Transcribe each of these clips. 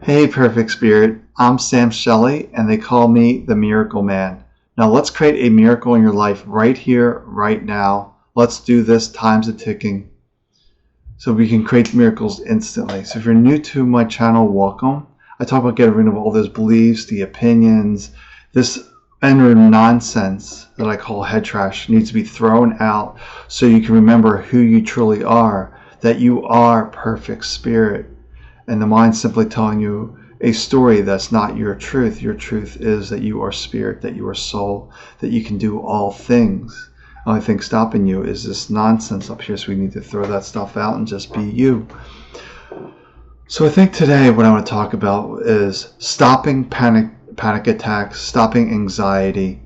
Hey, Perfect Spirit. I'm Sam Shelley, and they call me the Miracle Man. Now, let's create a miracle in your life right here, right now. Let's do this. Time's a ticking. So we can create miracles instantly. So if you're new to my channel, welcome. I talk about getting rid of all those beliefs, the opinions, this inner nonsense that I call head trash needs to be thrown out so you can remember who you truly are, that you are perfect spirit. And the mind's simply telling you a story that's not your truth. Your truth is that you are spirit, that you are soul, that you can do all things. The only thing stopping you is this nonsense up here, so we need to throw that stuff out and just be you. So I think today what I want to talk about is stopping panic attacks, stopping anxiety,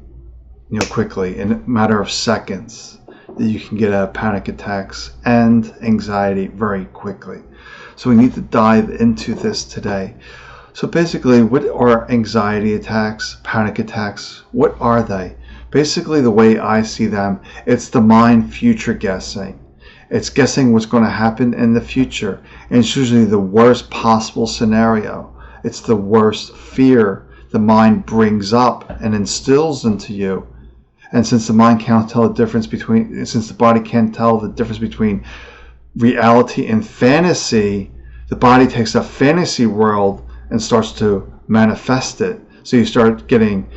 quickly in a matter of seconds. That you can get out of panic attacks and anxiety very quickly. So we need to dive into this today. So basically, what are anxiety attacks, panic attacks? What are they? Basically, the way I see them, it's the mind future guessing. It's guessing what's going to happen in the future. And it's usually the worst possible scenario. It's the worst fear the mind brings up and instills into you. And since the mind can't tell the difference between, since the body can't tell the difference between reality and fantasy, the body takes a fantasy world and starts to manifest it. So you start getting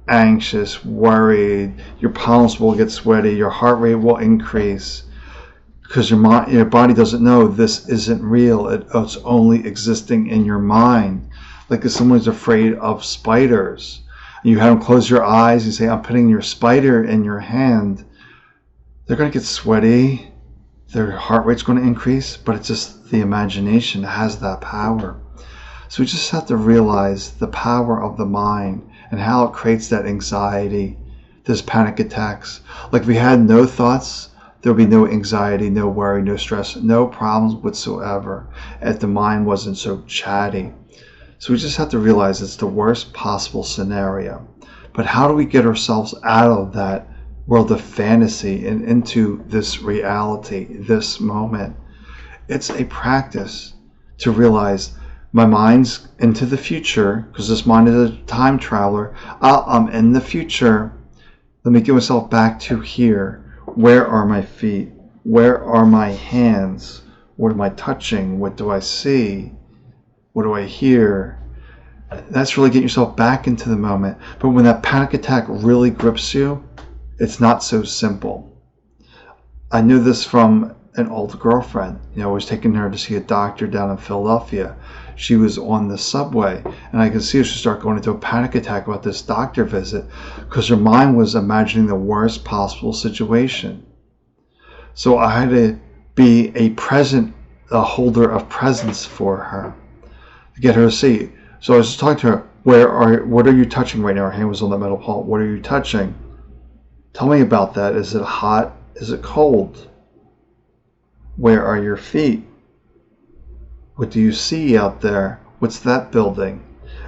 anxious, worried, your palms will get sweaty, your heart rate will increase because your body doesn't know this isn't real. It's only existing in your mind. Like if someone's afraid of spiders, you have them close your eyes and say, I'm putting your spider in your hand, they're going to get sweaty, their heart rate's going to increase, but it's just the imagination has that power. So we just have to realize the power of the mind and how it creates that anxiety, those panic attacks. Like if we had no thoughts, there would be no anxiety, no worry, no stress, no problems whatsoever if the mind wasn't so chatty. So we just have to realize it's the worst possible scenario. But how do we get ourselves out of that world of fantasy and into this reality, this moment? It's a practice to realize my mind's into the future, because this mind is a time traveler. I'm in the future. Let me get myself back to here. Where are my feet? Where are my hands? What am I touching? What do I see? What do I hear? That's really getting yourself back into the moment. But when that panic attack really grips you, it's not so simple. I knew this from an old girlfriend. I was taking her to see a doctor down in Philadelphia. She was on the subway, and I could see her start going into a panic attack about this doctor visit because her mind was imagining the worst possible situation. So I had to be a holder of presence for her to get her to see. So I was just talking to her, what are you touching right now? Her hand was on that metal pole. What are you touching? Tell me about that. Is it hot? Is it cold? Where are your feet? What do you see out there? What's that building?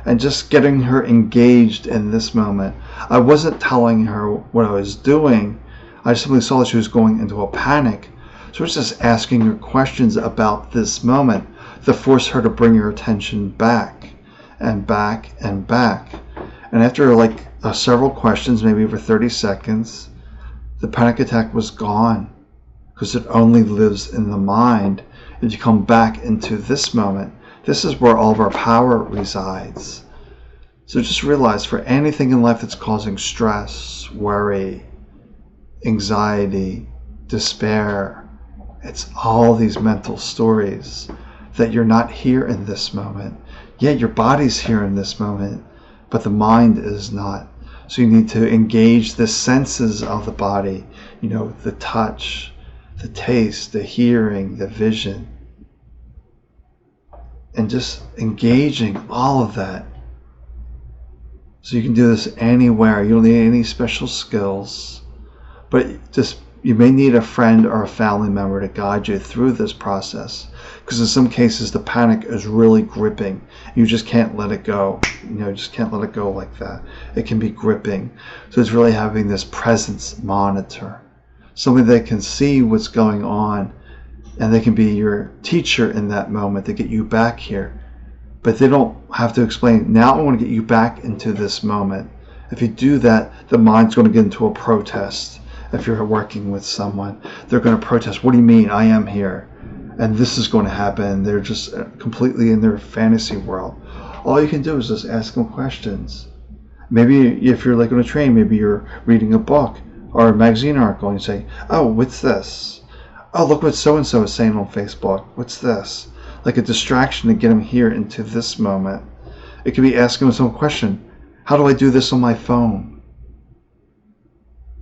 And just getting her engaged in this moment. I wasn't telling her what I was doing. I simply saw that she was going into a panic. So I was just asking her questions about this moment to force her to bring her attention back and back and back. And after several questions, maybe over 30 seconds, the panic attack was gone, because it only lives in the mind. If you come back into this moment, this is where all of our power resides. So just realize, for anything in life that's causing stress, worry, anxiety, despair, it's all these mental stories that you're not here in this moment. Yeah, your body's here in this moment, but the mind is not. So you need to engage the senses of the body, the touch, the taste, the hearing, the vision, and just engaging all of that. So you can do this anywhere. You don't need any special skills, but you may need a friend or a family member to guide you through this process, because in some cases the panic is really gripping. You just can't let it go. Just can't let it go like that. It can be gripping. So it's really having this presence monitor, somebody that can see what's going on, and they can be your teacher in that moment to get you back here. but they don't have to explain. Now I want to get you back into this moment. If you do that, the mind's going to get into a protest. If you're working with someone, they're going to protest. What do you mean I am here? And this is going to happen. They're just completely in their fantasy world. All you can do is just ask them questions. Maybe if you're like on a train, maybe you're reading a book or a magazine article and you say, oh, what's this? Oh, look what so-and-so is saying on Facebook. What's this? Like a distraction to get them here into this moment. It could be asking them some question. How do I do this on my phone?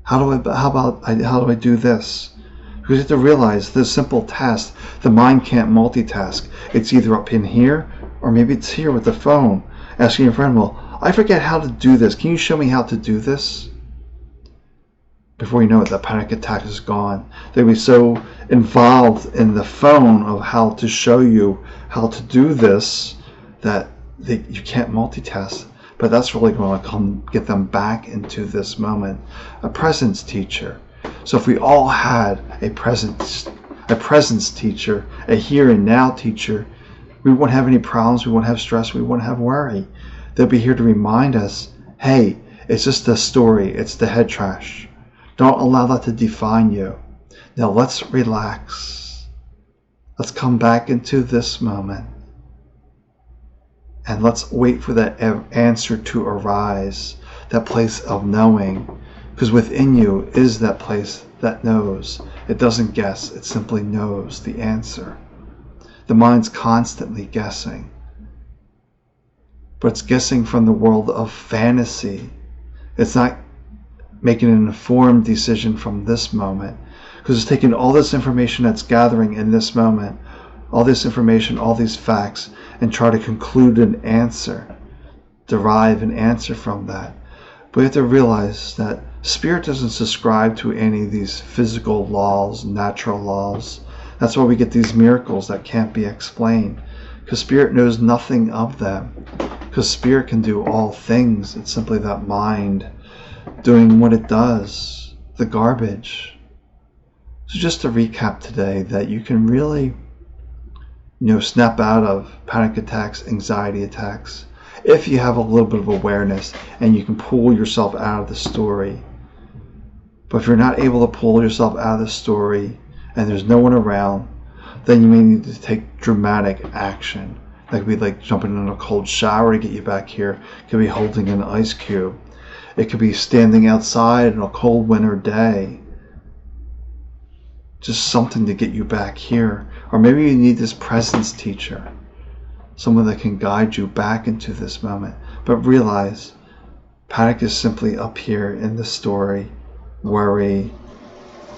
How do I do this? Because you have to realize this simple task, the mind can't multitask. It's either up in here or maybe it's here with the phone. Asking your friend, well, I forget how to do this. Can you show me how to do this? Before you know it, that panic attack is gone. They'll be so involved in the phone of how to show you how to do this that you can't multitask. But that's really going to come get them back into this moment. A presence teacher. So if we all had a presence teacher, a here and now teacher, we wouldn't have any problems, we wouldn't have stress, we wouldn't have worry. They'll be here to remind us, hey, it's just a story, it's the head trash. Don't allow that to define you. Now let's relax. Let's come back into this moment. And let's wait for that answer to arise, that place of knowing. Because within you is that place that knows. It doesn't guess, it simply knows the answer. The mind's constantly guessing. But it's guessing from the world of fantasy. It's not making an informed decision from this moment. Because it's taking all this information that's gathering in this moment, all this information, all these facts, and try to conclude an answer, derive an answer from that. But we have to realize that Spirit doesn't subscribe to any of these physical laws, natural laws. That's why we get these miracles that can't be explained. Because Spirit knows nothing of them. Because Spirit can do all things. It's simply that mind doing what it does, the garbage. So just to recap today, that you can really, snap out of panic attacks, anxiety attacks, if you have a little bit of awareness and you can pull yourself out of the story. But if you're not able to pull yourself out of the story and there's no one around, then you may need to take dramatic action. That could be like jumping in a cold shower to get you back here. It could be holding an ice cube. It could be standing outside on a cold winter day. Just something to get you back here. Or maybe you need this presence teacher. Someone that can guide you back into this moment. But realize, panic is simply up here in the story. Worry,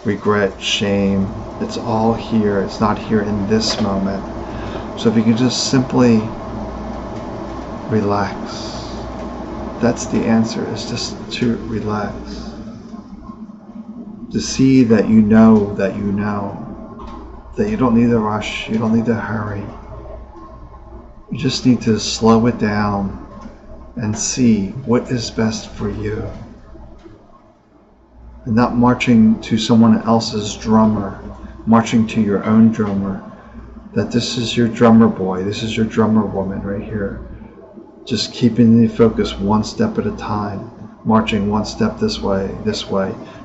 regret, shame. It's all here. It's not here in this moment. So if you can just simply relax. That's the answer, is just to relax. To see that you know that you know. That you don't need to rush, you don't need to hurry. You just need to slow it down and see what is best for you. And not marching to someone else's drummer, marching to your own drummer. That this is your drummer boy, this is your drummer woman right here. Just keeping the focus one step at a time, marching one step this way,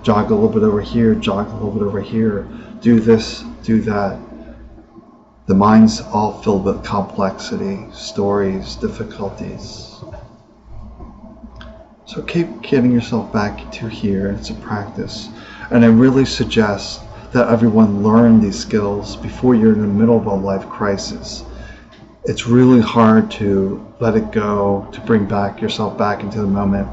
jog a little bit over here, jog a little bit over here, do this, do that. The mind's all filled with complexity, stories, difficulties. So keep getting yourself back to here. It's a practice. And I really suggest that everyone learn these skills before you're in the middle of a life crisis. It's really hard to let it go, to bring yourself back into the moment.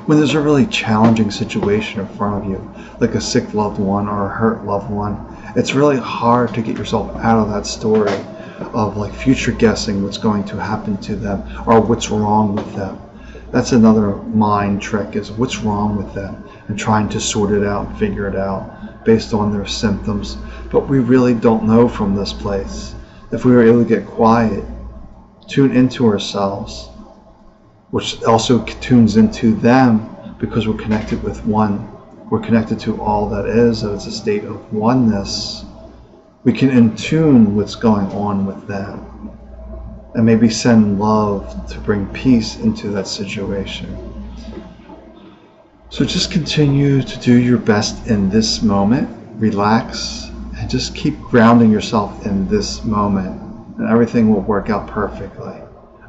When there's a really challenging situation in front of you, like a sick loved one or a hurt loved one, it's really hard to get yourself out of that story of like future guessing what's going to happen to them or what's wrong with them. That's another mind trick, is what's wrong with them and trying to sort it out and figure it out based on their symptoms. But we really don't know from this place. If we were able to get quiet, tune into ourselves, which also tunes into them because we're connected with one. We're connected to all that is, so it's a state of oneness. We can in tune what's going on with them. and maybe send love to bring peace into that situation. So just continue to do your best in this moment. Relax and just keep grounding yourself in this moment, and everything will work out perfectly.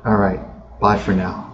All right, bye for now.